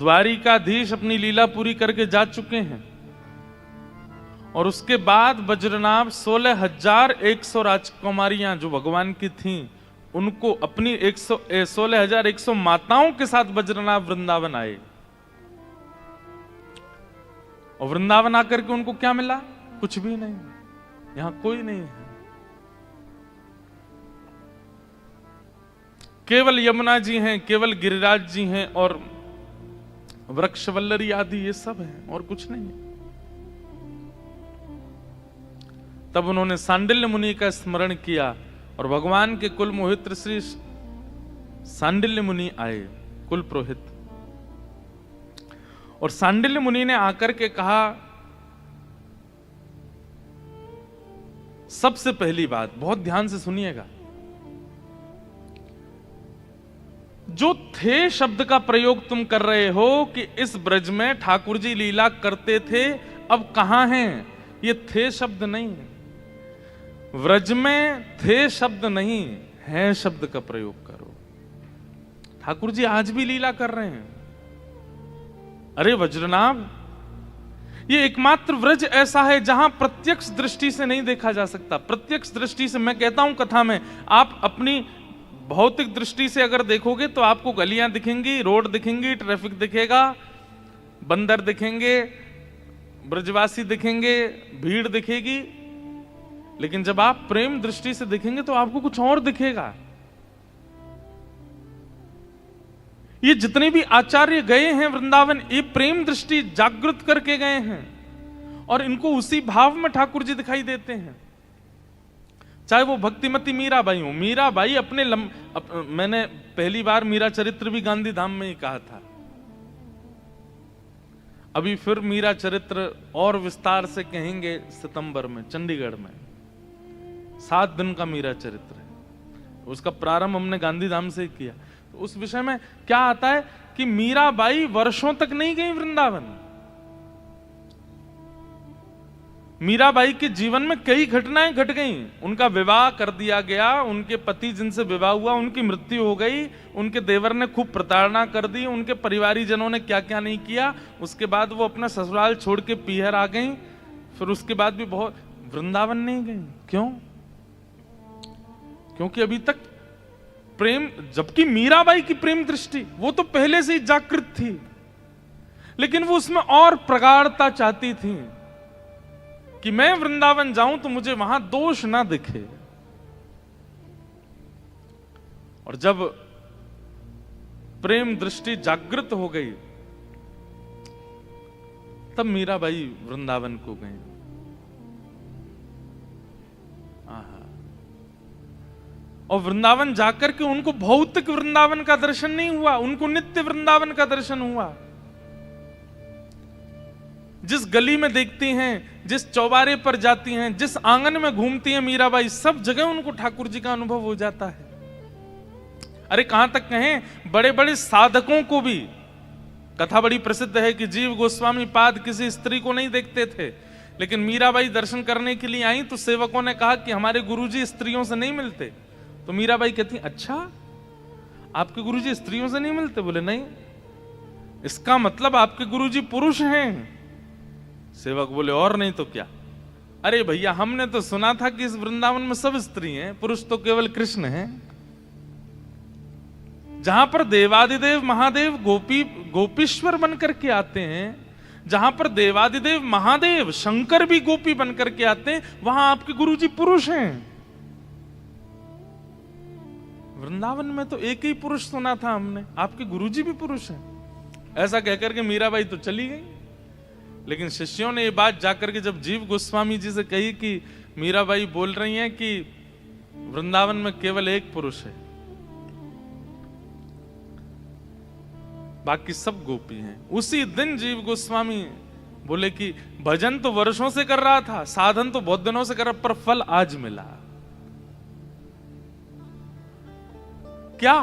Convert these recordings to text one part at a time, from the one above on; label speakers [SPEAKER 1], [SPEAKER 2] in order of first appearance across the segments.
[SPEAKER 1] द्वारिकाधीश अपनी लीला पूरी करके जा चुके हैं और उसके बाद वज्रनाभ 16,100 राजकुमारियां जो भगवान की थीं उनको अपनी 16,100 माताओं के साथ वज्रनाभ वृंदावन आए। और वृंदावन आकर के उनको क्या मिला? कुछ भी नहीं, यहां कोई नहीं है, केवल यमुना जी हैं, केवल गिरिराज जी हैं और वृक्षवल्लरी आदि ये सब है और कुछ नहीं है। तब उन्होंने सांडिल्य मुनि का स्मरण किया और भगवान के कुल मोहित्र श्री सांडिल्य मुनि आए, कुल पुरोहित। और सांडिल्य मुनि ने आकर के कहा, सबसे पहली बात बहुत ध्यान से सुनिएगा, जो थे शब्द का प्रयोग तुम कर रहे हो कि इस ब्रज में ठाकुर जी लीला करते थे, अब कहां हैं? ये थे शब्द नहीं, व्रज में थे शब्द नहीं, है शब्द का प्रयोग करो। ठाकुर जी आज भी लीला कर रहे हैं। अरे वज्रनाभ, ये एकमात्र व्रज ऐसा है जहां प्रत्यक्ष दृष्टि से नहीं देखा जा सकता। प्रत्यक्ष दृष्टि से, मैं कहता हूं कथा में, आप अपनी भौतिक दृष्टि से अगर देखोगे तो आपको गलियां दिखेंगी, रोड दिखेंगी, ट्रैफिक दिखेगा, बंदर दिखेंगे, ब्रजवासी दिखेंगे, भीड़ दिखेगी। लेकिन जब आप प्रेम दृष्टि से देखेंगे तो आपको कुछ और दिखेगा। ये जितने भी आचार्य गए हैं वृंदावन, ये प्रेम दृष्टि जागृत करके गए हैं और इनको उसी भाव में ठाकुर जी दिखाई देते हैं। चाहे वो भक्तिमती मीराबाई हो, मीराबाई अपने मैंने पहली बार मीरा चरित्र भी गांधी धाम में ही कहा था, अभी फिर मीरा चरित्र और विस्तार से कहेंगे सितंबर में चंडीगढ़ में। 7 दिन का मीरा चरित्र है, उसका प्रारंभ हमने गांधी धाम से किया। तो उस विषय में क्या आता है कि मीराबाई वर्षों तक नहीं गई वृंदावन। मीराबाई के जीवन में कई घटनाएं घट गईं। उनका विवाह कर दिया गया, उनके पति जिनसे विवाह हुआ उनकी मृत्यु हो गई, उनके देवर ने खूब प्रताड़ना कर दी, उनके परिवारी जनों ने क्या क्या नहीं किया। उसके बाद वो अपना ससुराल छोड़ के पीहर आ गई। फिर उसके बाद भी बहुत वृंदावन नहीं गई। क्यों? क्योंकि अभी तक प्रेम, जबकि मीराबाई की प्रेम दृष्टि वो तो पहले से ही जागृत थी, लेकिन वो उसमें और प्रगाढ़ता चाहती थी कि मैं वृंदावन जाऊं तो मुझे वहां दोष ना दिखे। और जब प्रेम दृष्टि जागृत हो गई तब मीराबाई वृंदावन को गई। और वृंदावन जाकर के उनको भौतिक वृंदावन का दर्शन नहीं हुआ, उनको नित्य वृंदावन का दर्शन हुआ। जिस गली में देखती हैं, जिस चौबारे पर जाती हैं, जिस आंगन में घूमती हैं मीराबाई, सब जगह उनको ठाकुर जी का अनुभव हो जाता है। अरे कहां तक कहें, बड़े बड़े साधकों को भी, कथा बड़ी प्रसिद्ध है कि जीव गोस्वामी पाद किसी स्त्री को नहीं देखते थे, लेकिन मीराबाई दर्शन करने के लिए आई तो सेवकों ने कहा कि हमारे गुरुजी स्त्रियों से नहीं मिलते। तो मीराबाई कहती, अच्छा आपके गुरुजी स्त्रियों से नहीं मिलते? बोले नहीं, इसका मतलब आपके गुरुजी पुरुष हैं। सेवक बोले और नहीं तो क्या? अरे भैया, हमने तो सुना था कि इस वृंदावन में सब स्त्री हैं, पुरुष तो केवल कृष्ण हैं। जहां पर देवादिदेव महादेव गोपीश्वर बनकर के आते हैं, जहां पर देवादिदेव महादेव शंकर भी गोपी बनकर के आते हैं, वहां आपके गुरुजी पुरुष हैं। वृंदावन में तो एक ही पुरुष सुना था हमने, आपके गुरुजी भी पुरुष हैं। ऐसा कहकर के मीराबाई तो चली गई। लेकिन शिष्यों ने ये बात जाकर के जब जीव गोस्वामी जी से कही कि मीराबाई बोल रही हैं कि वृंदावन में केवल एक पुरुष है, बाकी सब गोपी हैं। उसी दिन जीव गोस्वामी बोले कि भजन तो वर्षों से कर रहा था, साधन तो बहुत दिनों से कर रहा, पर फल आज मिला। क्या?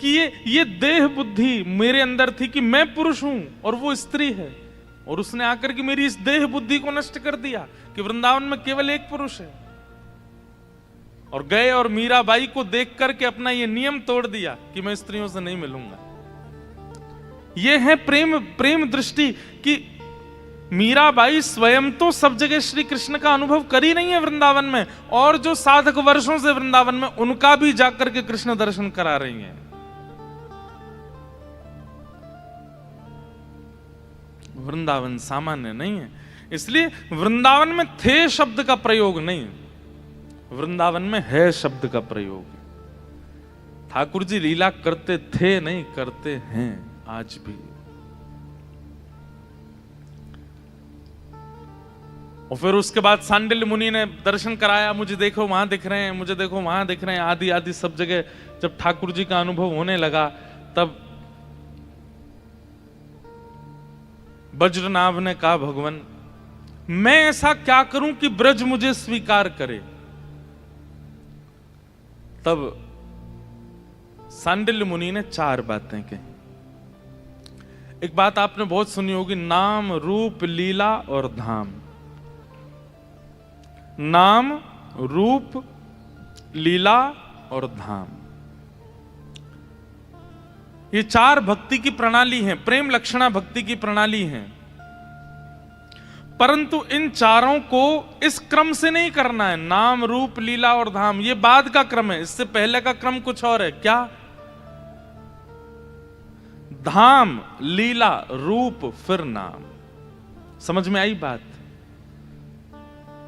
[SPEAKER 1] कि ये देह बुद्धि मेरे अंदर थी कि मैं पुरुष हूं और वो स्त्री है, और उसने आकर के मेरी इस देह बुद्धि को नष्ट कर दिया कि वृंदावन में केवल एक पुरुष है। और गए और मीराबाई को देख करके अपना ये नियम तोड़ दिया कि मैं स्त्रियों से नहीं मिलूंगा। ये है प्रेम दृष्टि कि मीराबाई स्वयं तो सब जगह श्री कृष्ण का अनुभव कर ही नहीं है वृंदावन में, और जो साधक वर्षों से वृंदावन में उनका भी जाकर के कृष्ण दर्शन करा रही हैं। वृंदावन सामान्य नहीं है, इसलिए वृंदावन में थे शब्द का प्रयोग नहीं, वृंदावन में है शब्द का प्रयोग। ठाकुर जी लीला करते थे नहीं, करते हैं आज भी। और फिर उसके बाद सांडिल्य मुनि ने दर्शन कराया, मुझे देखो वहां दिख रहे हैं, मुझे देखो वहां दिख रहे हैं, आदि आदि सब जगह जब ठाकुर जी का अनुभव होने लगा, तब वज्रनाभ ने कहा, भगवान मैं ऐसा क्या करूं कि ब्रज मुझे स्वीकार करे। तब सांडिल्य मुनि ने 4 बातें कही। एक बात आपने बहुत सुनी होगी, नाम रूप लीला और धाम। नाम रूप लीला और धाम, ये 4 भक्ति की प्रणाली हैं, प्रेम लक्षणा भक्ति की प्रणाली हैं। परंतु इन चारों को इस क्रम से नहीं करना है। नाम रूप लीला और धाम ये बाद का क्रम है, इससे पहले का क्रम कुछ और है। क्या? धाम लीला रूप फिर नाम। समझ में आई बात?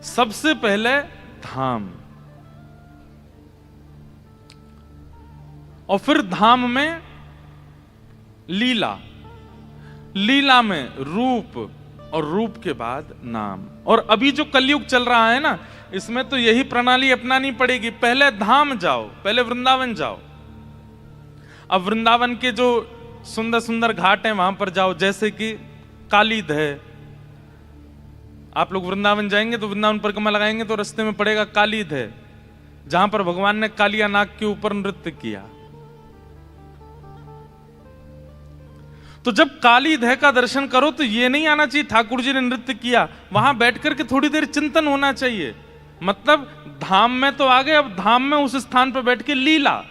[SPEAKER 1] सबसे पहले धाम, और फिर धाम में लीला, लीला में रूप, और रूप के बाद नाम। और अभी जो कलयुग चल रहा है ना, इसमें तो यही प्रणाली अपनानी पड़ेगी। पहले धाम जाओ, पहले वृंदावन जाओ। अब वृंदावन के जो सुंदर सुंदर घाट हैं वहां पर जाओ, जैसे कि कालीद है। आप लोग वृंदावन जाएंगे तो वृंदावन परिक्रमा लगाएंगे तो रास्ते में पड़ेगा कालीद है, जहां पर भगवान ने कालिया नाग के ऊपर नृत्य किया। तो जब कालीदह का दर्शन करो तो ये नहीं आना चाहिए ठाकुर जी ने नृत्य किया, वहां बैठ करके थोड़ी देर चिंतन होना चाहिए। मतलब धाम में तो आ गए, अब धाम में उस स्थान पर बैठ के लीला,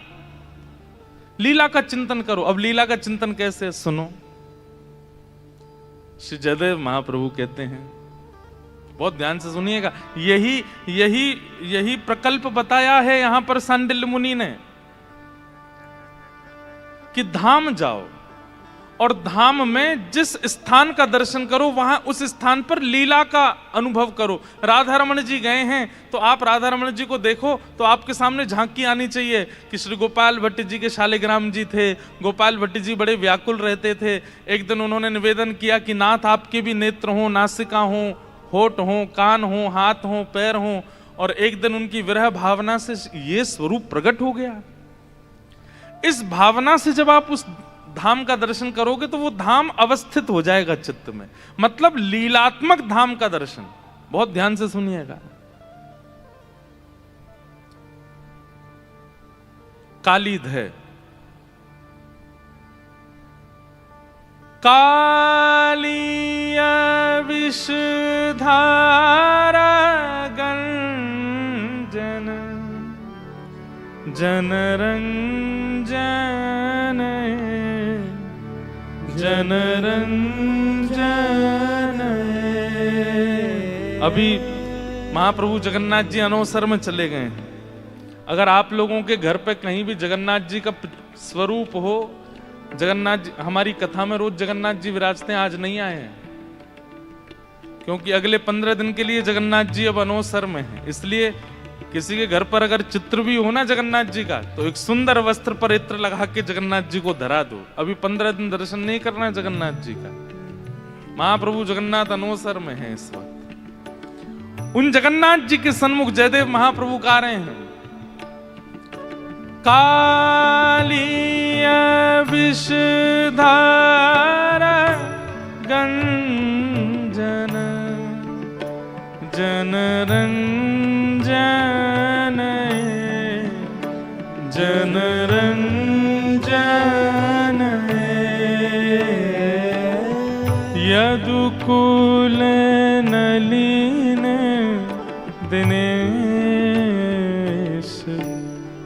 [SPEAKER 1] लीला का चिंतन करो। अब लीला का चिंतन कैसे? सुनो, श्री जयदेव महाप्रभु कहते हैं, बहुत ध्यान से सुनिएगा, यही प्रकल्प बताया है यहां पर सांडिल्य मुनि ने कि धाम जाओ और धाम में जिस स्थान का दर्शन करो वहां उस स्थान पर लीला का अनुभव करो। राधा रमण जी गए हैं तो आप राधा रमण जी को देखो तो आपके सामने झांकी आनी चाहिए कि श्री गोपाल भट्ट जी के शालिग्राम जी थे। गोपाल भट्ट जी बड़े व्याकुल रहते थे। एक दिन उन्होंने निवेदन किया कि नाथ आपके भी नेत्र हों, नासिका हों, होठ हों, कान हों, हाथ हों, पैर हों। और एक दिन उनकी विरह भावना से ये स्वरूप प्रकट हो गया। इस भावना से जब आप उस धाम का दर्शन करोगे तो वो धाम अवस्थित हो जाएगा चित्त में, मतलब लीलात्मक धाम का दर्शन। बहुत ध्यान से सुनिएगा। कालीदह, कालिया विषधारा गंजन जनरंजन जनरंजन। अभी महाप्रभु जगन्नाथ जी अनवसर में चले गए हैं। अगर आप लोगों के घर पे कहीं भी जगन्नाथ जी का स्वरूप हो, जगन्नाथ जी, हमारी कथा में रोज जगन्नाथ जी विराजते हैं, आज नहीं आए हैं क्योंकि अगले 15 दिन के लिए जगन्नाथ जी अब अनवसर में हैं। इसलिए किसी के घर पर अगर चित्र भी हो ना जगन्नाथ जी का, तो एक सुंदर वस्त्र पर इत्र लगा के जगन्नाथ जी को धरा दो। अभी 15 दिन दर्शन नहीं करना है जगन्नाथ जी का। महाप्रभु जगन्नाथ अनवसर में है इस वक्त। उन जगन्नाथ जी के सन्मुख जयदेव महाप्रभु गा रहे हैं, कालिया विषधारा गंजन जनरंजन जनरंजन यदुकुल नलिन दिनेश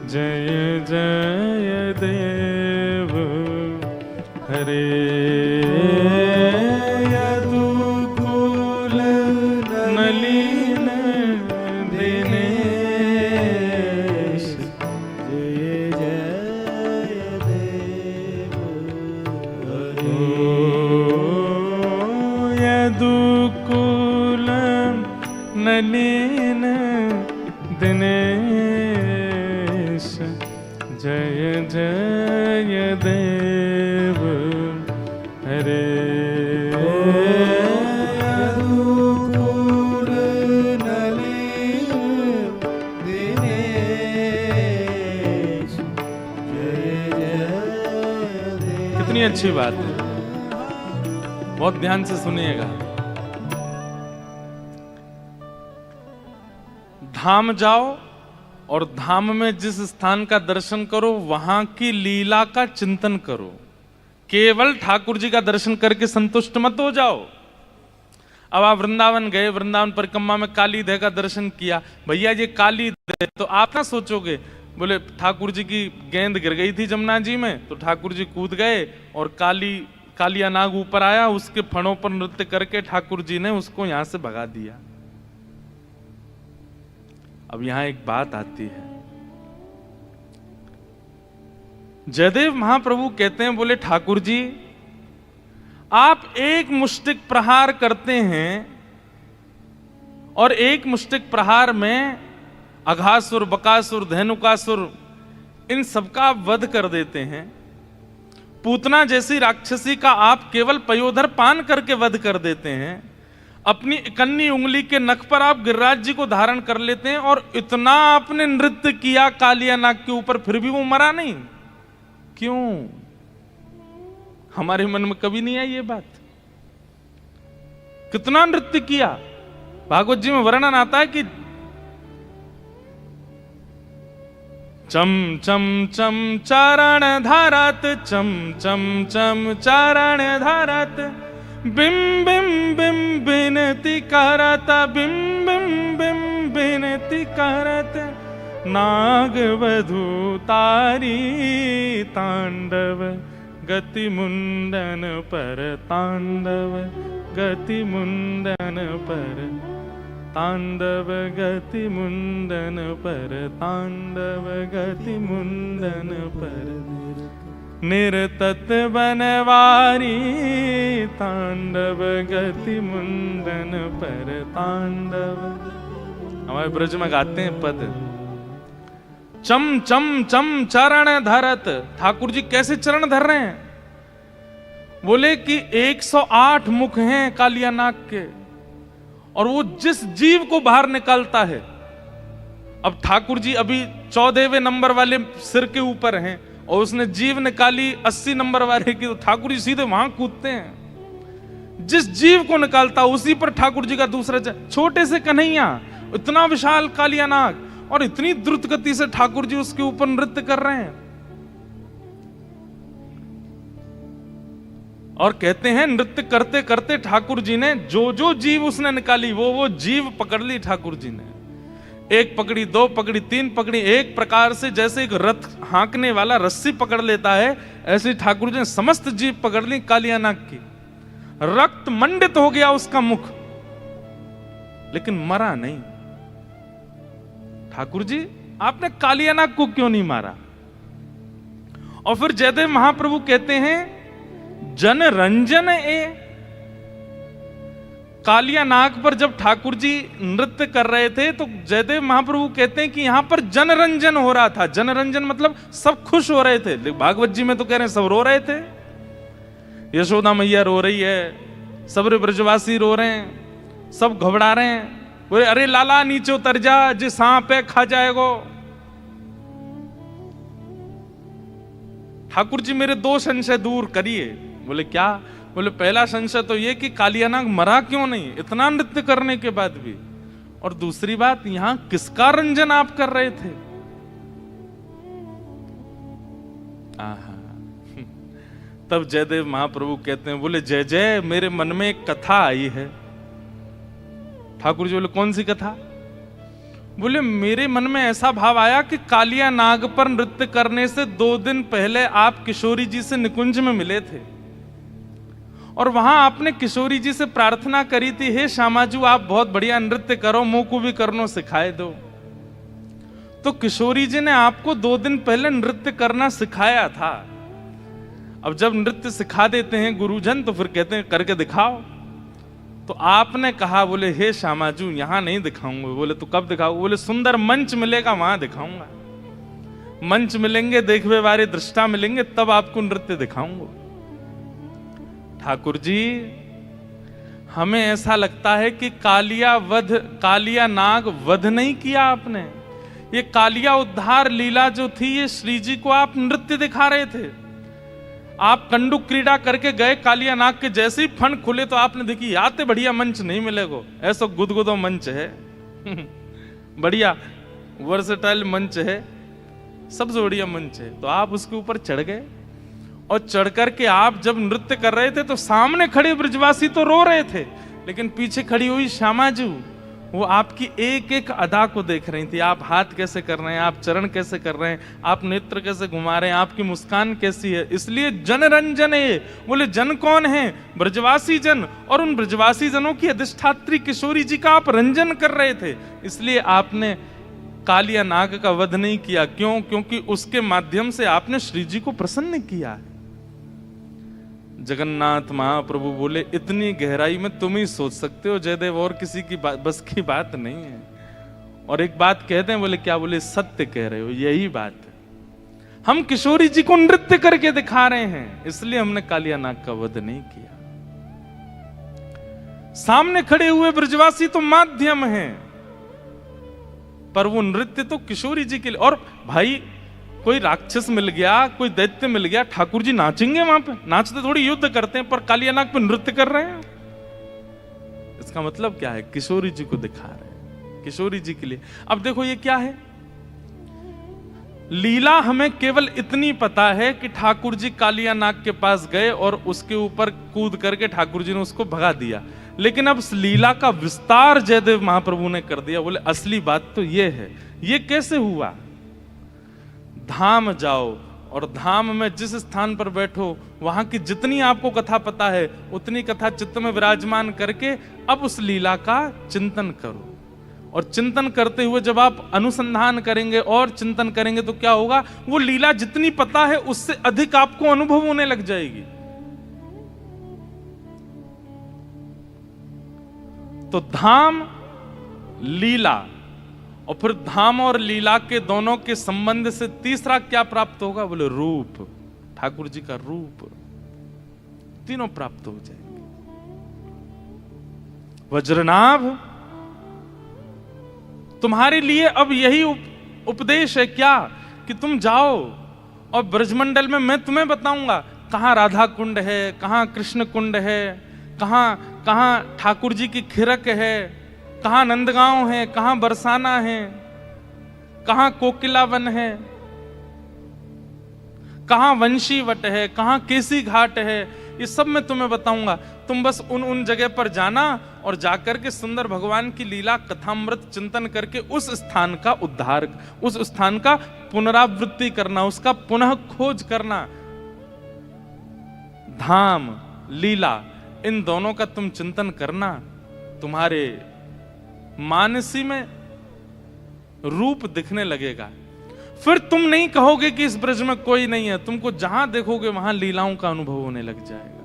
[SPEAKER 1] जय जय देव हरे। यदुकुल नलिन दिनेश,
[SPEAKER 2] जय जय देव हरे।
[SPEAKER 1] यदुकुल नलिन दिनेश, जय जय देव हरे।
[SPEAKER 2] यदुकुल नलिन दिनेश, जय जय देव।
[SPEAKER 1] कितनी अच्छी बात है, बहुत ध्यान से सुनिएगा। धाम जाओ और धाम में जिस स्थान का दर्शन करो वहां की लीला का चिंतन करो। केवल ठाकुर जी का दर्शन करके संतुष्ट मत हो जाओ। अब आप वृंदावन गए, वृंदावन परिक्रमा में काली देह का दर्शन किया, भैया ये काली देह, तो आप ना सोचोगे बोले ठाकुर जी की गेंद गिर गई थी जमुना जी में तो ठाकुर जी कूद गए और कालिया नाग ऊपर आया, उसके फणों पर नृत्य करके ठाकुर जी ने उसको यहां से भगा दिया। अब यहां एक बात आती है, जयदेव महाप्रभु कहते हैं, बोले ठाकुर जी आप एक मुष्टिक प्रहार करते हैं और एक मुष्टिक प्रहार में अघासुर, बकासुर, धेनुकासुर इन सबका वध कर देते हैं। पूतना जैसी राक्षसी का आप केवल पयोधर पान करके वध कर देते हैं। अपनी इकन्नी उंगली के नख पर आप गिरिराज जी को धारण कर लेते हैं और इतना आपने नृत्य किया कालिया नाग के ऊपर, फिर भी वो मरा नहीं। क्यों? हमारे मन में कभी नहीं आई ये बात। कितना नृत्य किया। भागवत जी में वर्णन आता है कि चम चम चम चारण धारत, चम चम चम चारण धारत, बिम बिम बिम बिनती करत, बिम बिम बिम बिनती करत, नाग वधू तारी तांडव, गति मुंडन पर तांडव, गति मुंडन पर तांडव, गति मुंडन पर तांडव, गति मुंडन पर निरतत बनवारी तांडव, गति मुंडन पर तांडव। हमारे ब्रज में गाते हैं पद, चम चम चम चरण धरत। ठाकुर जी कैसे चरण धर रहे हैं? बोले कि 108 मुख हैं कालिया नाग के और वो जिस जीव को बाहर निकालता है। अब ठाकुर जी अभी 14वें नंबर वाले सिर के ऊपर हैं और उसने जीव निकाली 80 नंबर वाले की, तो ठाकुर जी सीधे वहां कूदते हैं। जिस जीव को निकालता उसी पर ठाकुर जी का दूसरा छोटे से कन्हैया, इतना विशाल कालिया नाग और इतनी द्रुत गति से ठाकुर जी उसके ऊपर नृत्य कर रहे हैं। और कहते हैं नृत्य करते करते ठाकुर जी ने जो जो जीव उसने निकाली वो जीव पकड़ ली ठाकुर जी ने। एक पकड़ी, दो पकड़ी, तीन पकड़ी, एक प्रकार से जैसे एक रथ हाँकने वाला रस्सी पकड़ लेता है, ऐसे ठाकुर जी ने समस्त जीव पकड़ ली कालिया नाग की। रक्त मंडित हो गया उसका मुख, लेकिन मरा नहीं। ठाकुर जी आपने कालिया नाग को क्यों नहीं मारा? और फिर जयदेव महाप्रभु कहते हैं जन रंजन ए। कालिया नाग पर जब ठाकुर जी नृत्य कर रहे थे तो जयदेव महाप्रभु कहते हैं कि यहां पर जनरंजन हो रहा था। जनरंजन मतलब सब खुश हो रहे थे। भागवत जी में तो कह रहे हैं सब रो रहे थे। यशोदा मैया रो रही है, सब ब्रजवासी रो रहे हैं, सब घबरा रहे हैं। बोले अरे लाला नीचे उतर जा, जो सांप है खा जाएगो। ठाकुर जी मेरे 2 संशय दूर करिए। बोले क्या? बोले पहला संशय तो ये कि कालिया नाग मरा क्यों नहीं इतना नृत्य करने के बाद भी, और दूसरी बात यहां किसका रंजन आप कर रहे थे? आहा। तब जयदेव महाप्रभु कहते हैं, बोले जय जय मेरे मन में एक कथा आई है। ठाकुर जी बोले कौन सी कथा? बोले मेरे मन में ऐसा भाव आया कि कालिया नाग पर नृत्य करने से 2 दिन पहले आप किशोरी जी से निकुंज में मिले थे। और वहां आपने किशोरी जी से प्रार्थना करी थी, हे श्यामाजू आप बहुत बढ़िया नृत्य करो, मुंह को भी करनो सिखाए दो। तो किशोरी जी ने आपको 2 दिन पहले नृत्य करना सिखाया था। अब जब नृत्य सिखा देते हैं गुरुजन तो फिर कहते हैं करके दिखाओ। तो आपने कहा, बोले हे श्यामाजू यहां नहीं दिखाऊंगा। बोले तो कब दिखाओ? बोले सुंदर मंच मिलेगा वहां दिखाऊंगा। मंच मिलेंगे, देखने वाले दृष्टा मिलेंगे, तब आपको नृत्य दिखाऊंगा। ठाकुर जी हमें ऐसा लगता है कि कालिया नाग वध नहीं किया आपने। ये कालिया उद्धार लीला जो थी, ये श्री जी को आप नृत्य दिखा रहे थे। आप कंडुक क्रीड़ा करके गए, कालिया नाग के जैसे ही फण खुले तो आपने देखी याते बढ़िया मंच नहीं मिलेगा, ऐसा गुदगुदो मंच है बढ़िया वर्सेटाइल मंच है, सबसे बढ़िया मंच है। तो आप उसके ऊपर चढ़ गए और चढ़ करके आप जब नृत्य कर रहे थे तो सामने खड़े ब्रजवासी तो रो रहे थे, लेकिन पीछे खड़ी हुई श्यामाजू वो आपकी एक एक अदा को देख रही थी। आप हाथ कैसे कर रहे हैं, आप चरण कैसे कर रहे हैं, आप नेत्र कैसे घुमा रहे हैं, आपकी मुस्कान कैसी है। इसलिए जनरंजन है। बोले जन कौन है? ब्रजवासी जन। और उन ब्रजवासी जनों की अधिष्ठात्री किशोरी जी का आप रंजन कर रहे थे। इसलिए आपने कालिया नाग का वध नहीं किया। क्यों? क्योंकि उसके माध्यम से आपने श्री जी को प्रसन्न किया। जगन्नाथ महाप्रभु बोले इतनी गहराई में तुम ही सोच सकते हो जयदेव, और किसी की बस की बात नहीं है। और एक बात कहते हैं, बोले क्या? बोले सत्य कह रहे हो, यही बात है। हम किशोरी जी को नृत्य करके दिखा रहे हैं, इसलिए हमने कालिया नाग का वध नहीं किया। सामने खड़े हुए ब्रजवासी तो माध्यम है, पर वो नृत्य तो किशोरी जी के लिए। और भाई कोई राक्षस मिल गया, कोई दैत्य मिल गया, ठाकुर जी नाचेंगे वहां पे? नाचते थोड़ी युद्ध करते हैं, पर कालिया नाग पे नृत्य कर रहे हैं। इसका मतलब क्या है? किशोरी जी को दिखा रहे हैं, किशोरी जी के लिए। अब देखो ये क्या है, लीला हमें केवल इतनी पता है कि ठाकुर जी कालिया नाग के पास गए और उसके ऊपर कूद करके ठाकुर जी ने उसको भगा दिया। लेकिन अब इस लीला का विस्तार जयदेव महाप्रभु ने कर दिया। बोले असली बात तो ये है। ये कैसे हुआ? धाम जाओ और धाम में जिस स्थान पर बैठो वहां की जितनी आपको कथा पता है उतनी कथा चित्त में विराजमान करके अब उस लीला का चिंतन करो। और चिंतन करते हुए जब आप अनुसंधान करेंगे और चिंतन करेंगे तो क्या होगा? वो लीला जितनी पता है उससे अधिक आपको अनुभव होने लग जाएगी। तो धाम, लीला, और फिर धाम और लीला के दोनों के संबंध से तीसरा क्या प्राप्त होगा? बोले रूप, ठाकुर जी का रूप। तीनों प्राप्त हो जाएंगे। वज्रनाभ तुम्हारे लिए अब यही उपदेश है क्या कि तुम जाओ और ब्रजमंडल में मैं तुम्हें बताऊंगा कहां राधा कुंड है, कहां कृष्ण कुंड है, कहां ठाकुर जी की खिरक है, कहां नंदगांव है, कहां बरसाना है, कहां कोकिलावन है, कहां वंशीवट है, कहां केसी घाट है। ये सब मैं तुम्हें बताऊंगा। तुम बस उन जगह पर जाना और जाकर के सुंदर भगवान की लीला कथामृत चिंतन करके उस स्थान का उद्धार, उस स्थान का पुनरावृत्ति करना, उसका पुनः खोज करना। धाम, लीला, इन दोनों का तुम चिंतन करना, तुम्हारे मानसी में रूप दिखने लगेगा। फिर तुम नहीं कहोगे कि इस ब्रज में कोई नहीं है। तुमको जहां देखोगे वहां लीलाओं का अनुभव होने लग जाएगा।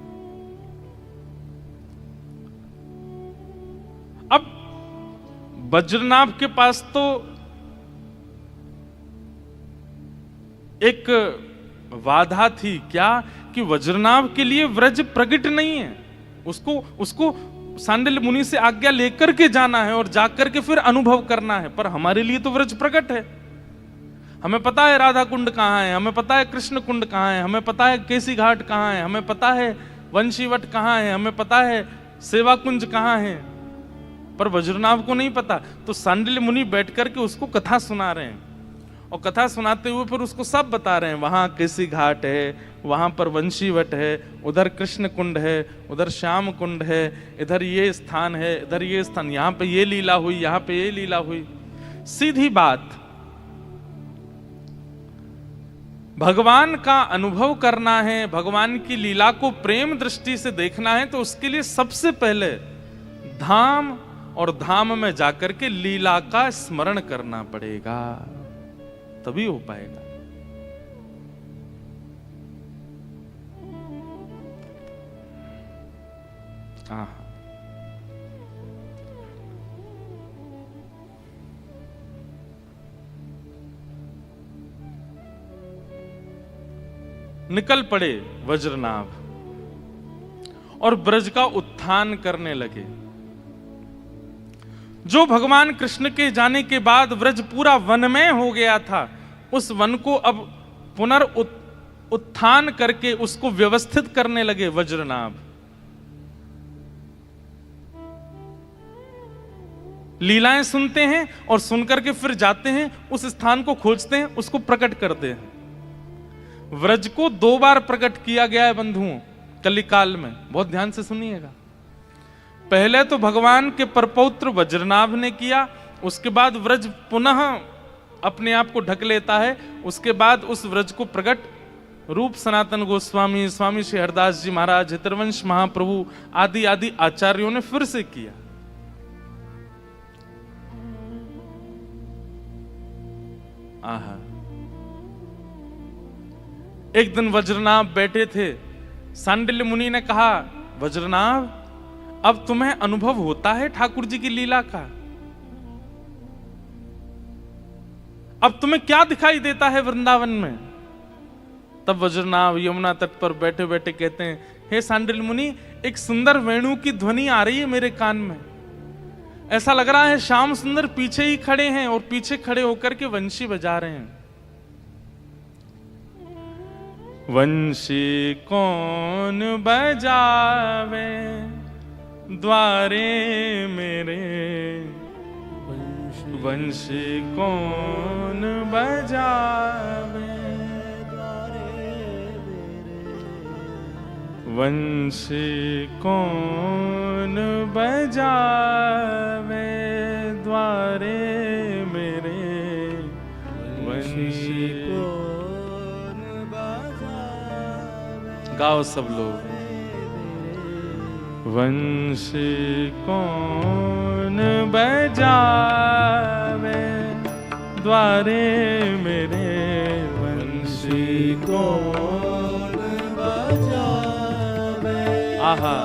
[SPEAKER 1] अब वज्रनाभ के पास तो एक बाधा थी, क्या? कि वज्रनाभ के लिए व्रज प्रकट नहीं है। उसको सांडिल्य मुनि से आज्ञा लेकर के जाना है और जाकर के फिर अनुभव करना है। पर हमारे लिए तो व्रज प्रकट है। हमें पता है राधा कुंड कहां है, हमें पता है कृष्ण कुंड कहां है, हमें पता है केसी घाट कहां है, हमें पता है वंशीवट कहां है, हमें पता है सेवा कुंज कहां है। पर वज्रनाभ को नहीं पता। तो सांडिल्य मुनि बैठ करके उसको कथा सुना रहे हैं और कथा सुनाते हुए फिर उसको सब बता रहे हैं। वहां केसी घाट है, वहां पर वंशीवट है, उधर कृष्ण कुंड है, उधर श्याम कुंड है, इधर ये स्थान है, इधर ये स्थान, यहां पे ये लीला हुई, यहां पे ये लीला हुई। सीधी बात, भगवान का अनुभव करना है, भगवान की लीला को प्रेम दृष्टि से देखना है, तो उसके लिए सबसे पहले धाम और धाम में जाकर के लीला का स्मरण करना पड़ेगा, तभी हो पाएगा। निकल पड़े वज्रनाभ और ब्रज का उत्थान करने लगे। जो भगवान कृष्ण के जाने के बाद ब्रज पूरा वनमय हो गया था, उस वन को अब उत्थान करके उसको व्यवस्थित करने लगे वज्रनाभ। लीलाएं सुनते हैं और सुनकर के फिर जाते हैं, उस स्थान को खोजते हैं, उसको प्रकट करते हैं। व्रज को 2 बार प्रकट किया गया है बंधुओं कलिकाल में, बहुत ध्यान से सुनिएगा। पहले तो भगवान के परपौत्र वज्रनाभ ने किया, उसके बाद व्रज पुनः अपने आप को ढक लेता है, उसके बाद उस व्रज को प्रकट रूप सनातन गोस्वामी, स्वामी श्री हरदास जी महाराज, हितरवंश महाप्रभु आदि आदि आचार्यों ने फिर से किया। आहा, एक दिन वज्रनाभ बैठे थे, सांडिल्य मुनि ने कहा, वज्रनाभ अब तुम्हें अनुभव होता है ठाकुर जी की लीला का? अब तुम्हें क्या दिखाई देता है वृंदावन में? तब वज्रनाभ यमुना तट पर बैठे बैठे कहते हैं, हे सांडिल्य मुनि, एक सुंदर वेणु की ध्वनि आ रही है मेरे कान में। ऐसा लग रहा है श्याम सुंदर पीछे ही खड़े हैं और पीछे खड़े होकर के वंशी बजा रहे हैं। वंशी कौन बजावे द्वारे मेरे, वंशी कौन बजावे वंशी कौन बजावे द्वारे मेरे, वंशी कौन बजावे। गाओ सब लोग। वंशी कौन बजावे द्वारे मेरे, वंशी कौन बजावे। आहा,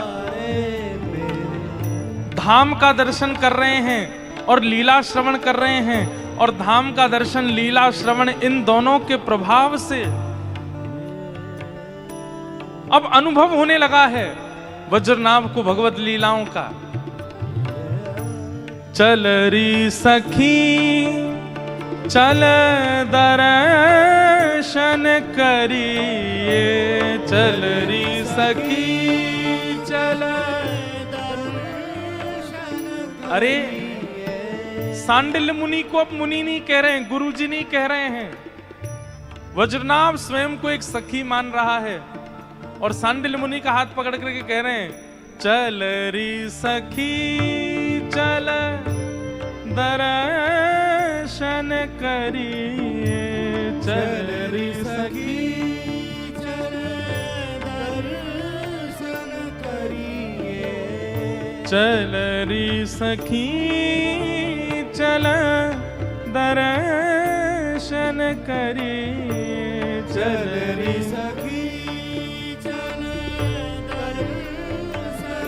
[SPEAKER 1] धाम का दर्शन कर रहे हैं और लीला श्रवण कर रहे हैं, और धाम का दर्शन लीला श्रवण इन दोनों के प्रभाव से अब अनुभव होने लगा है वज्रनाभ को भगवत लीलाओं का। चल री सखी चल दर्शन करिए, चल री सखी चल दर्शन। अरे सांडिल्य मुनि को अब मुनि नहीं कह रहे हैं, गुरु जी नहीं कह रहे हैं। वज्रनाभ स्वयं को एक सखी मान रहा है और सांडिल्य मुनि का हाथ पकड़ करके कह रहे हैं, चल री सखी चल दर्शन करिए, चल री सखी चल दर्शन करिए, चल री सखी चल दर्शन करिए, चल री सखी।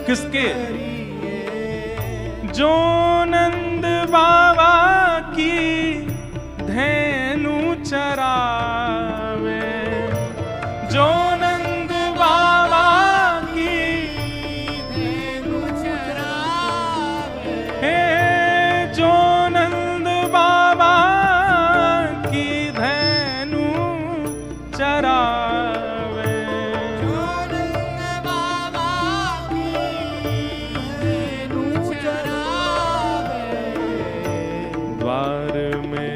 [SPEAKER 1] किसके? जो नंद बाबा की धेनु चरावे, जो नंद बाबा की धेनु चरावे, हे जो नंद बाबा की धेनु चरावे, द्वार में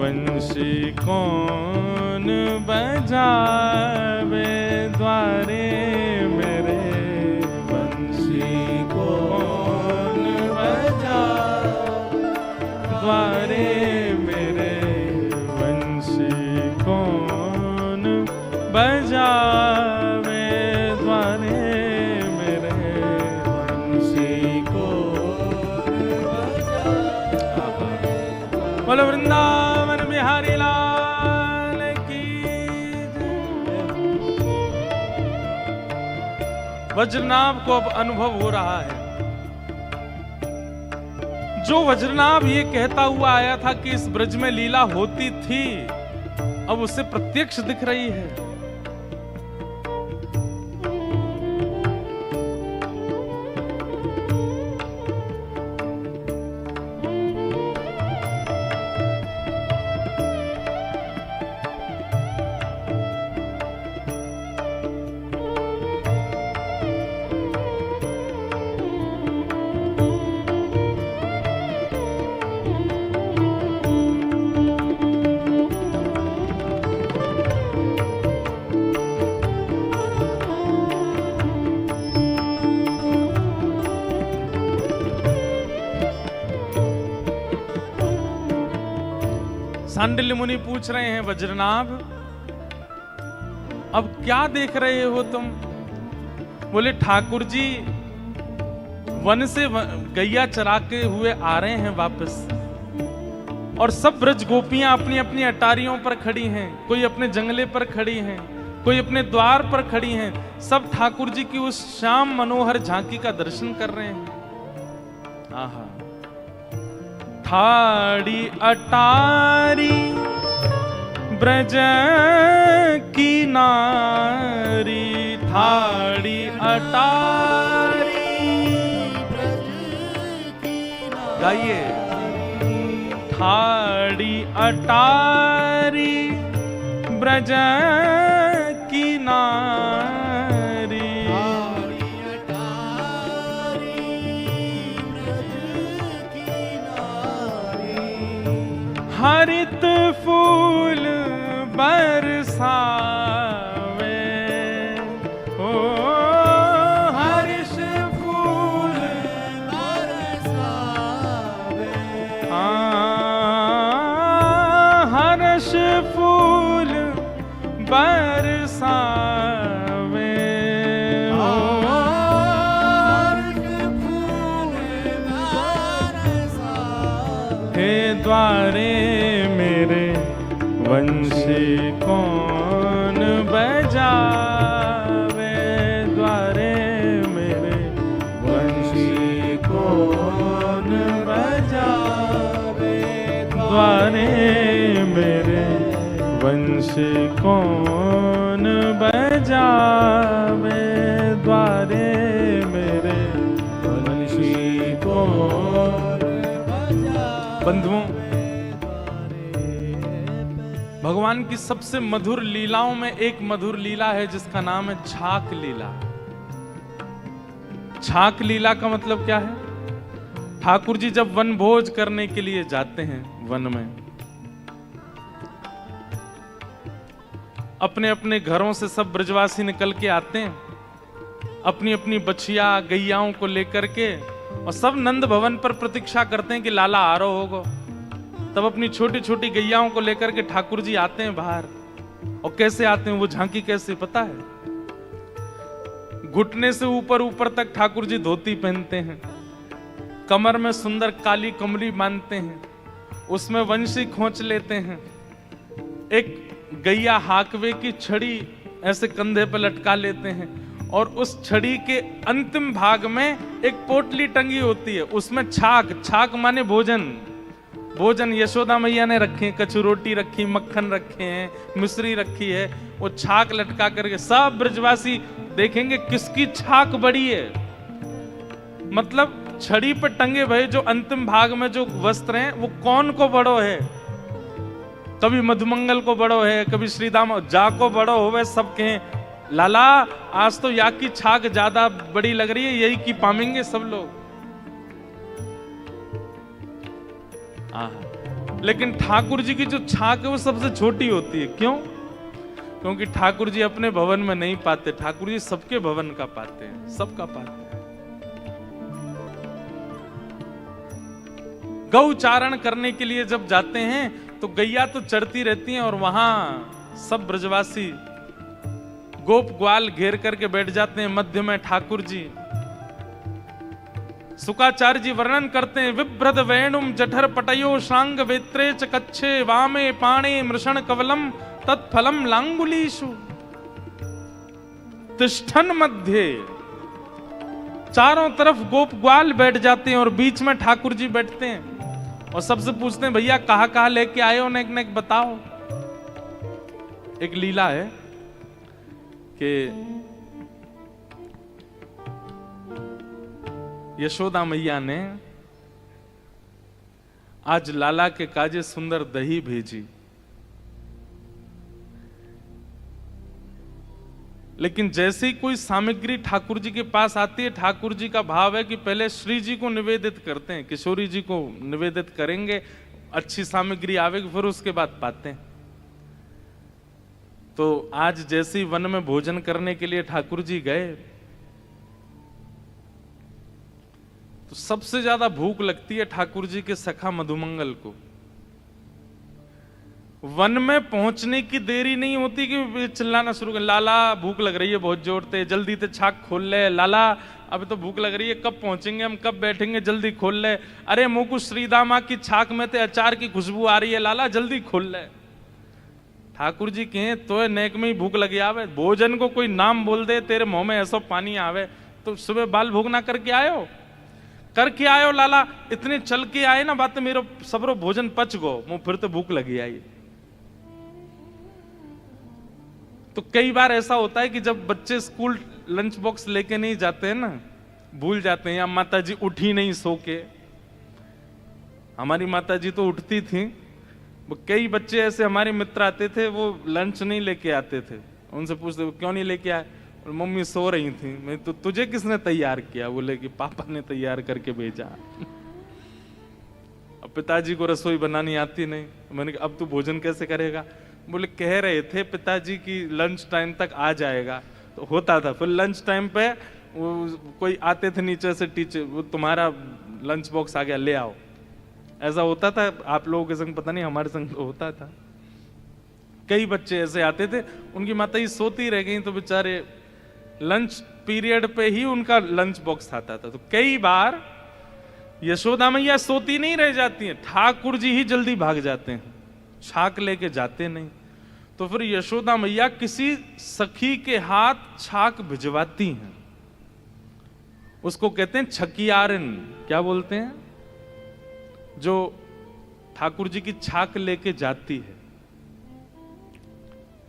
[SPEAKER 1] वंशी कौन वज्रनाभ को अब अनुभव हो रहा है। जो वज्रनाभ ये कहता हुआ आया था कि इस ब्रज में लीला होती थी, अब उसे प्रत्यक्ष दिख रही है। सांडिल्य मुनि पूछ रहे हैं, वज्रनाभ अब क्या देख रहे हो तुम? बोले ठाकुर जी वन से गैया चरा के हुए आ रहे हैं वापस, और सब ब्रज गोपियां अपनी अपनी अटारियों पर खड़ी हैं, कोई अपने जंगले पर खड़ी हैं, कोई अपने द्वार पर खड़ी हैं, सब ठाकुर जी की उस श्याम मनोहर झांकी का दर्शन कर रहे हैं। आहा, ठाड़ी अटारी ब्रज की नारी, ठाड़ी अटारी ब्रज की नारी, गाइए, ठाड़ी अटारी ब्रज की नारी, हरित फूल बरसावे, ओ हर्ष फूल बरसावे, हर्ष फूल बरसावे, हे द्वारे मेरे वंशी कौन बजावे, द्वारे मेरे वंशी कौन बजावे, द्वारे मेरे वंशी कौन बजावे, द्वारे मेरे वंशी कौन। बंधुओं, भगवान की सबसे मधुर लीलाओं में एक मधुर लीला है जिसका नाम है छाक लीला। छाक लीला का मतलब क्या है? ठाकुर जी जब वन भोज करने के लिए जाते हैं, वन में अपने अपने घरों से सब ब्रजवासी निकल के आते हैं, अपनी अपनी बछिया गैयाओं को लेकर के, और सब नंद भवन पर प्रतीक्षा करते हैं कि लाला आ रहा होगा। तब अपनी छोटी छोटी गैयाओं को लेकर के ठाकुर जी आते हैं बाहर। और कैसे आते हैं, वो झांकी कैसे पता है? घुटने से ऊपर ऊपर तक ठाकुर जी धोती पहनते हैं, कमर में सुंदर काली कमली बांधते हैं, उसमें वंशी खोंच लेते हैं, एक गैया हाकवे की छड़ी ऐसे कंधे पर लटका लेते हैं, और उस छड़ी के अंतिम भाग में एक पोटली टंगी होती है, उसमें छाक, छाक माने भोजन, भोजन यशोदा मैया ने रखे, कछु रोटी रखी, मक्खन रखे हैं, मिश्री रखी है, वो छाक लटका करके सब ब्रजवासी देखेंगे किसकी छाक बड़ी है। मतलब छड़ी पर टंगे भय जो अंतिम भाग में जो वस्त्र हैं वो कौन को बड़ो है, कभी मधुमंगल को बड़ो है, कभी श्रीदाम जा को बड़ो हो, सब कहें लाला आज तो या की छाक ज्यादा बड़ी लग रही है, यही की पामेंगे सब लोग। लेकिन ठाकुर जी की जो छाक है वो सबसे छोटी होती है। क्यों? क्योंकि ठाकुर जी अपने भवन में नहीं पाते, ठाकुर जी सबके भवन का पाते हैं, सबका पाते हैं। गौचारण करने के लिए जब जाते हैं तो गैया तो चढ़ती रहती हैं, और वहां सब ब्रजवासी गोप ग्वाल घेर करके बैठ जाते हैं, मध्य में ठाकुर जी। सुकाचार्य जी वर्णन करते हैं, विभ्रद वेणुम जठर पटयो शांग वेत्रे च कच्छे वामे पाणे मृषण कवलम तत्फलम लांगुलीषु तिष्ठन मध्ये चारों तरफ गोप ग्वाल बैठ जाते हैं और बीच में ठाकुर जी बैठते हैं और सबसे पूछते हैं भैया कहाँ कहाँ लेके आए हो, नेक नेक बताओ। एक लीला है कि यशोदा मैया ने आज लाला के काजे सुंदर दही भेजी, लेकिन जैसे ही कोई सामग्री ठाकुर जी के पास आती है, ठाकुर जी का भाव है कि पहले श्री जी को निवेदित करते हैं, किशोरी जी को निवेदित करेंगे, अच्छी सामग्री आवेगी फिर उसके बाद पाते हैं। तो आज जैसे ही वन में भोजन करने के लिए ठाकुर जी गए तो सबसे ज्यादा भूख लगती है ठाकुर जी के सखा मधुमंगल को। वन में पहुंचने की देरी नहीं होती कि चिल्लाना शुरू कर, लाला भूख लग रही है बहुत जोर से, जल्दी से छाक खोल ले, लाला अभी तो भूख लग रही है, कब पहुंचेंगे हम, कब बैठेंगे, जल्दी खोल ले, अरे मुकुश श्रीदामा की छाक में ते अचार की खुशबू आ रही है, लाला जल्दी खोल ले। ठाकुर जी कहें तो नेक में ही भूख लगी आवे, भोजन को कोई नाम बोल दे तेरे मुंह में ऐसा पानी आवे, तो सुबह बाल भोग ना करके आयो, करके आयो लाला, इतने चल के आए ना बात मेरे सबरो भोजन पच गो, मुंह फिर तो भूख लगी आई। तो कई बार ऐसा होता है कि जब बच्चे स्कूल लंच बॉक्स लेके नहीं जाते हैं ना, भूल जाते हैं, या माता जी उठी नहीं सो के, हमारी माता जी तो उठती थी, वो कई बच्चे ऐसे हमारे मित्र आते थे वो लंच नहीं लेके आते थे, उनसे पूछते क्यों नहीं लेके आए, और मम्मी सो रही थी। मैं तो तुझे किसने तैयार किया, बोले कि पापा ने तैयार करके भेजा। अब पिताजी को रसोई बनानी आती नहीं, मैंने कहा अब तू भोजन कैसे करेगा, बोले कह रहे थे पिताजी की लंच टाइम तक आ जाएगा, तो होता था। फिर लंच टाइम पे वो कोई आते थे नीचे से टीचर, वो तुम्हारा लंच बॉक्स आ गया ले आओ, ऐसा होता था। आप लोगों के संग पता नहीं, हमारे संग तो होता था। कई बच्चे ऐसे आते थे, उनकी माता ही सोती रह गई तो बेचारे लंच पीरियड पे ही उनका लंच बॉक्स आता था। तो कई बार यशोदा मैया सोती नहीं रह जाती हैं, ठाकुर जी ही जल्दी भाग जाते हैं, छाक लेके जाते नहीं। तो फिर यशोदा मैया किसी सखी के हाथ छाक भिजवाती हैं, उसको कहते हैं छकियारन। क्या बोलते हैं? जो ठाकुर जी की छाक लेके जाती है,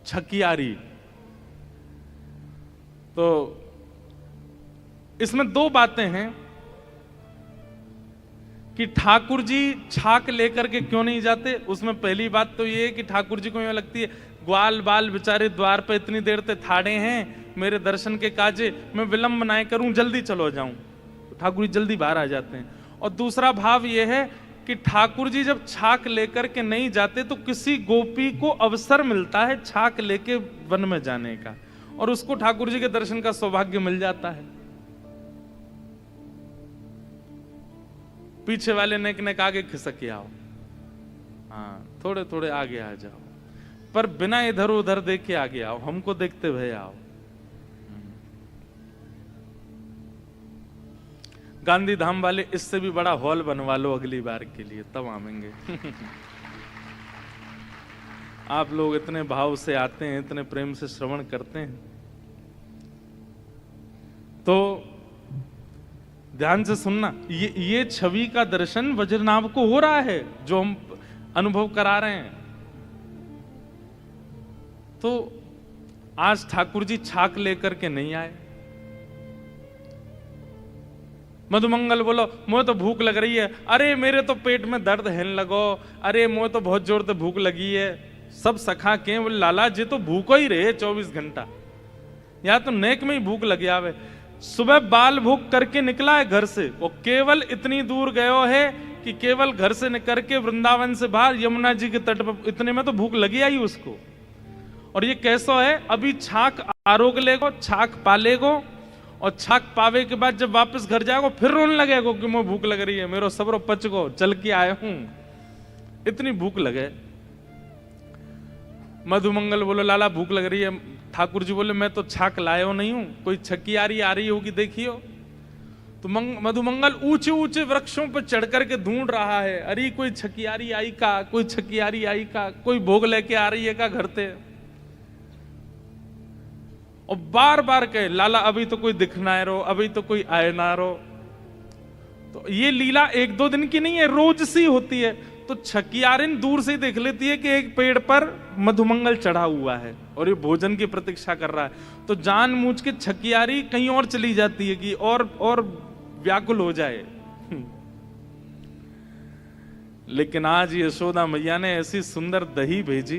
[SPEAKER 1] छकियारी। तो इसमें दो बातें हैं कि ठाकुर जी छाक लेकर के क्यों नहीं जाते। उसमें पहली बात तो ये है कि ठाकुर जी को ये लगती है ग्वाल बाल बेचारे द्वार पे इतनी देर से ठाड़े हैं मेरे दर्शन के काजे, मैं विलंब ना करूं, जल्दी चलो जाऊं। तो ठाकुर जी जल्दी बाहर आ जाते हैं। और दूसरा भाव यह है कि ठाकुर जी जब छाक लेकर के नहीं जाते तो किसी गोपी को अवसर मिलता है छाक लेके वन में जाने का, और उसको ठाकुर जी के दर्शन का सौभाग्य मिल जाता है। पीछे वाले नेक नेक आगे खिसक आओ, हाँ थोड़े थोड़े आगे आ जाओ, पर बिना इधर उधर देखे आगे आओ, हमको देखते हुए आओ। गांधी धाम वाले इससे भी बड़ा हॉल बनवा लो अगली बार के लिए, तब आवेंगे। आप लोग इतने भाव से आते हैं, इतने प्रेम से श्रवण करते हैं, तो ध्यान से सुनना, ये छवि का दर्शन वज्रनाभ को हो रहा है जो हम अनुभव करा रहे हैं। तो आज ठाकुर जी छाक लेकर के नहीं आए। मधुमंगल बोलो मुझे तो भूख लग रही है, अरे मेरे तो पेट में दर्द है लगो, अरे मुझे तो बहुत जोर से भूख लगी है। सब सखा के बोले लाला जी तो भूखो ही रहे 24 घंटा, या तो नेक में ही भूख लगी आवे। सुबह बाल भूख करके निकला है घर से, वो केवल इतनी दूर गयो है कि केवल घर से निकल के वृंदावन से बाहर यमुना जी के तट पर, इतने में तो भूख लगी आई उसको। और ये कैसा है, अभी छाक आरोग लेगो, छाक पालेगो, और छाक पावे के बाद जब वापस घर जाएगो फिर रोने लगेगो कि मुझे भूख लग रही है, मेरो सबरो पच गो, चल के आया हूं, इतनी भूख लगे। मधुमंगल बोलो लाला भूख लग रही है। ठाकुर जी बोले मैं तो छाक लायो नहीं हूं, कोई छकियारी आ रही होगी देखियो। तो मधुमंगल ऊंचे ऊंचे वृक्षों पर चढ़ करके ढूंढ रहा है, अरे कोई छकियारी आई का, कोई छकियारी आई का, कोई भोग लेके आ रही है का घर से। और बार बार कहे लाला अभी तो कोई दिख ना रो, अभी तो कोई आए ना रो। तो ये लीला एक दो दिन की नहीं है, रोज सी होती है। तो छकियारिन दूर से ही देख लेती है कि एक पेड़ पर मधुमंगल चढ़ा हुआ है और ये भोजन की प्रतीक्षा कर रहा है। तो जानबूझ के छकियारी कहीं और चली जाती है कि और व्याकुल हो जाए। लेकिन आज यशोदा मैया ने ऐसी सुंदर दही भेजी,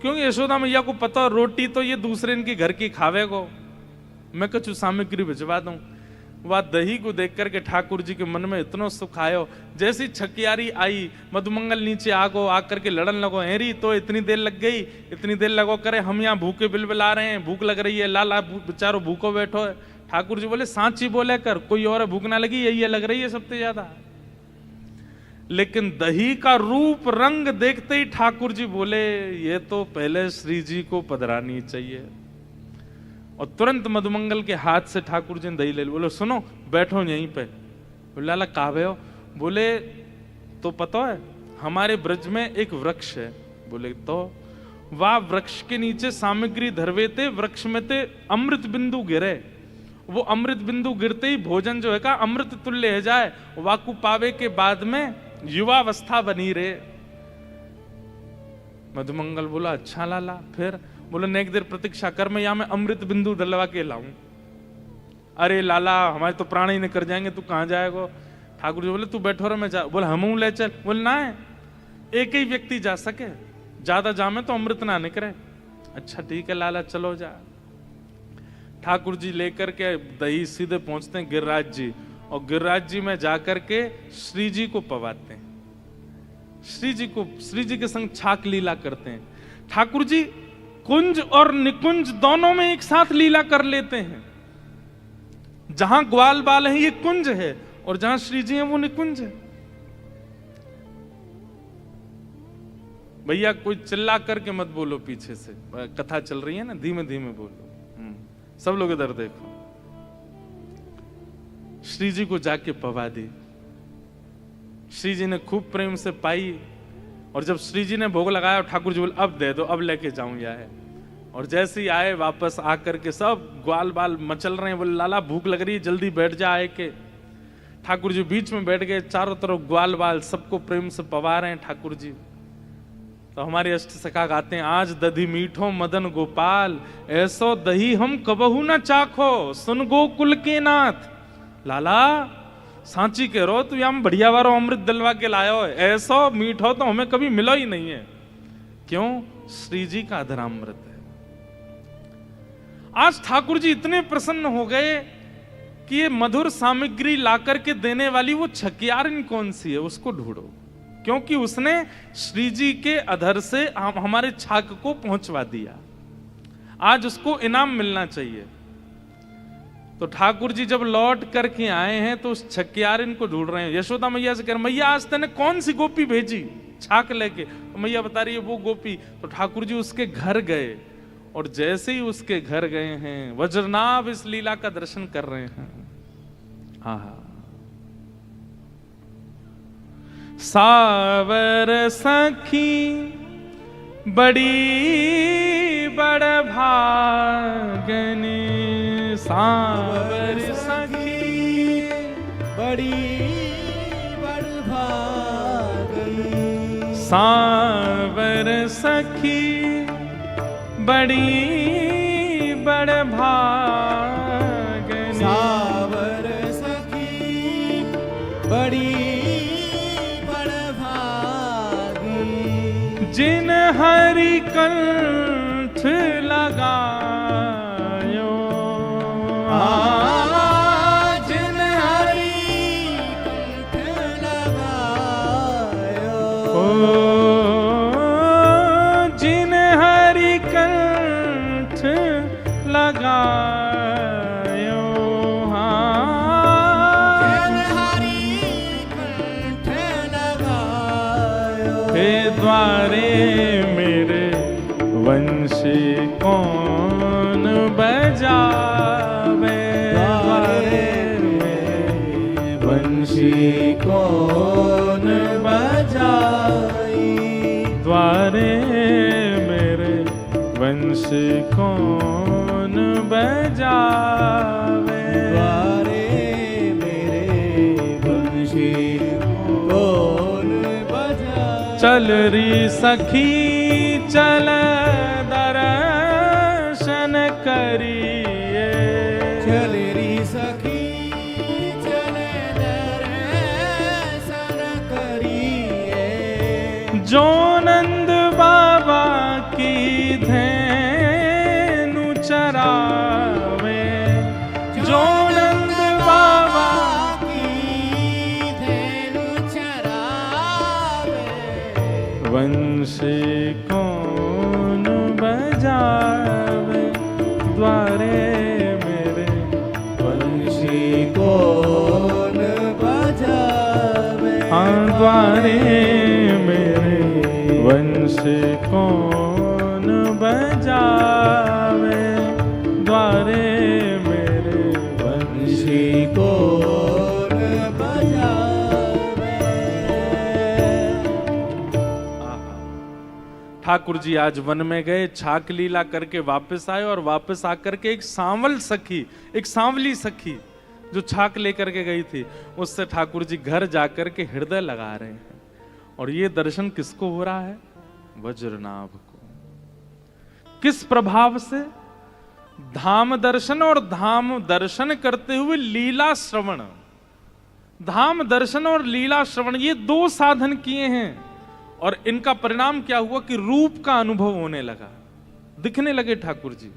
[SPEAKER 1] क्योंकि यशोदा मैया को पता रोटी तो ये दूसरे इनके घर की खावे को, मैं कुछ सामग्री भिजवा दूं। वह दही को देख करके ठाकुर जी के मन में इतना सुख आयो। जैसी छकियारी आई, मधुमंगल नीचे आगो, आकर के लड़न लगो, हेरी तो इतनी देर लग गई, इतनी देर लगो करे, हम यहाँ भूखे बिलबिला रहे हैं, भूख लग रही है, लाला बेचारो भूखो बैठो है। ठाकुर जी बोले सांची बोले कर, कोई और भूख ना लगी, यही लग रही है सबसे ज्यादा। लेकिन दही का रूप रंग देखते ही ठाकुर जी बोले ये तो पहले श्री जी को पधरानी चाहिए। और तुरंत मधुमंगल के हाथ से ठाकुर जी ने दही ले ली। बोले सुनो बैठो यहीं पे। बोले लाला कावे हो? बोले तो पता है हमारे ब्रज में एक वृक्ष है। बोले तो वह वृक्ष के नीचे सामग्री धरवे थे, वृक्ष में थे अमृत बिंदु गिरे। वो अमृत बिंदु गिरते ही भोजन जो है का अमृत तुल्य है जाए, वाकु पावे के बाद में युवावस्था बनी रहे। मधुमंगल बोला अच्छा लाला। फिर बोले नेक देर प्रतीक्षा कर, मैं यहां में अमृत बिंदु डलवा के लाऊं। अरे लाला हमारे तो प्राण ही निकल जाएंगे, तू कहां जाएगा? ठाकुर जी बोले तू बैठो रे मैं जा। बोले हम ले चल। बोले ना है एक ही व्यक्ति जा सके, ज्यादा जामे तो अमृत ना निकले। अच्छा ठीक है लाला चलो जा। ठाकुर जी लेकर के दही सीधे पहुंचते हैं गिरिराज जी, और गिरिराज जी में जाकर के श्री जी को पवाते हैं। श्री जी के संग छाक लीला करते हैं। ठाकुर जी कुंज और निकुंज दोनों में एक साथ लीला कर लेते हैं। जहां ग्वाल बाल है ये कुंज है, और जहां श्री जी है वो निकुंज है। भैया कोई चिल्ला करके मत बोलो, पीछे से कथा चल रही है ना, धीमे धीमे बोलो। सब लोग इधर देखो। श्री जी को जाके पवा दी। श्री जी ने खूब प्रेम से पाई, और जब श्री जी ने भोग लगाया ठाकुर जी बोले अब दे दो, अब लेके जाऊं यार। और जैसे ही आए वापस आकर के सब ग्वाल बाल मचल रहे हैं। बोले लाला भूख लग रही है, जल्दी बैठ जा आए के। ठाकुर जी बीच में बैठ गए, चारों तरफ ग्वाल बाल सबको प्रेम से पवा रहे हैं ठाकुर जी। तो हमारे अष्ट सखा गाते हैं आज दधी मीठो मदन गोपाल, ऐसो दही हम कबहू न चाखो, सुन गोकुल के नाथ। लाला सांची कह रो तू हम बढ़िया वारो अमृत दिलवा के लाया हो, ऐसा मीठो तो हमें कभी मिला ही नहीं है। क्यों? श्री जी का अधरामृत है। आज ठाकुर जी इतने प्रसन्न हो गए कि ये मधुर सामग्री लाकर के देने वाली वो छकियारिन कौन सी है, उसको ढूंढो। क्योंकि उसने श्री जी के अधर से हमारे छाक को पहुंचवा दिया। आज उसको इनाम मिलना चाहिए। तो ठाकुर जी जब लौट करके आए हैं तो उस छकियारिन को ढूंढ रहे हैं। यशोदा मैया से कह रहे मैया आज तूने कौन सी गोपी भेजी छाक लेके? तो मैया बता रही है वो गोपी। तो ठाकुर जी उसके घर गए, और जैसे ही उसके घर गए हैं वज्रनाभ इस लीला का दर्शन कर रहे हैं। हाँ सावर सखी बड़ी बड़ भागनी, सावर सखी
[SPEAKER 2] बड़ी बड़ भागनी,
[SPEAKER 1] सावर सखी बड़ी बड़ भागनी,
[SPEAKER 2] सावर सखी बड़ी बड़ भागनी,
[SPEAKER 1] जिन हरि कंठ लगायो,
[SPEAKER 2] जिन हरि कंठ लगायो,
[SPEAKER 1] जिन हरि कंठ लगायो,
[SPEAKER 2] जिन हरि कंठ लगायो,
[SPEAKER 1] हे द्वारे मेरे वंशी कौन बजावे,
[SPEAKER 2] द्वारे मेरे वंशी कौन बजाई,
[SPEAKER 1] द्वारे मेरे वंश कौन बजावे,
[SPEAKER 2] द्वारे मेरे बंशी कौन बजावे।
[SPEAKER 1] चल री सखी चल दर्शन करिए,
[SPEAKER 2] चल री सखी चल दर्शन करिए।
[SPEAKER 1] जो नंद बाबा की धेनु चरावे, जो नंद बाबा
[SPEAKER 2] की धेनु चरावे।
[SPEAKER 1] वंश कौन बजावे, द्वारे मेरे
[SPEAKER 2] बंशी कौन बजावे।
[SPEAKER 1] हाँ द्वारे मेरे वंश कौन बजावे, द्वारे मेरे
[SPEAKER 2] बंशी कौन बजावे।
[SPEAKER 1] ठाकुर जी आज वन में गए, छाक लीला करके वापस आए और वापस आकर के एक सांवल सखी, एक सांवली सखी जो छाक लेकर के गई थी, उससे ठाकुर जी घर जाकर के हृदय लगा रहे हैं। और ये दर्शन किसको हो रहा है? वज्रनाभ को। किस प्रभाव से? धाम दर्शन और धाम दर्शन करते हुए लीला श्रवण। धाम दर्शन और लीला श्रवण ये दो साधन किए हैं और इनका परिणाम क्या हुआ कि रूप का अनुभव होने लगा, दिखने लगे ठाकुर जी।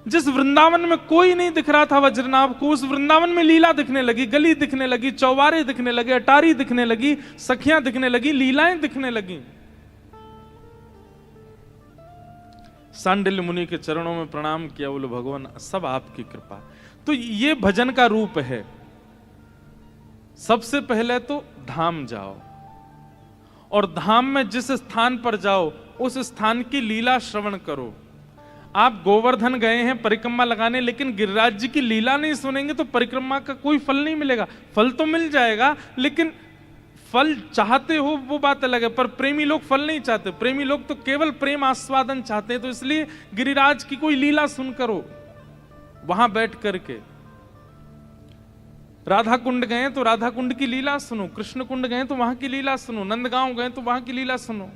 [SPEAKER 1] जिस वृंदावन में कोई नहीं दिख रहा था वज्रनाभ को, उस वृंदावन में लीला दिखने लगी, गली दिखने लगी, चौबारे दिखने लगे, अटारी दिखने लगी, सखियां दिखने लगी, लीलाएं दिखने लगी। सांडिल्य मुनि के चरणों में प्रणाम किया, बोले भगवान सब आपकी कृपा। तो ये भजन का रूप है। सबसे पहले तो धाम जाओ और धाम में जिस स्थान पर जाओ उस स्थान की लीला श्रवण करो। आप गोवर्धन गए हैं परिक्रमा लगाने, लेकिन गिरिराज जी की लीला नहीं सुनेंगे तो परिक्रमा का कोई फल नहीं मिलेगा। फल तो मिल जाएगा, लेकिन फल चाहते हो वो बात अलग है, पर प्रेमी लोग फल नहीं चाहते। प्रेमी लोग तो केवल प्रेम आस्वादन चाहते हैं। तो इसलिए गिरिराज की कोई लीला सुन करो वहां बैठ करके। राधा कुंड गए तो राधा कुंड की लीला सुनो, कृष्ण कुंड गए तो वहां की लीला सुनो, नंदगांव गए तो वहां की लीला सुनो।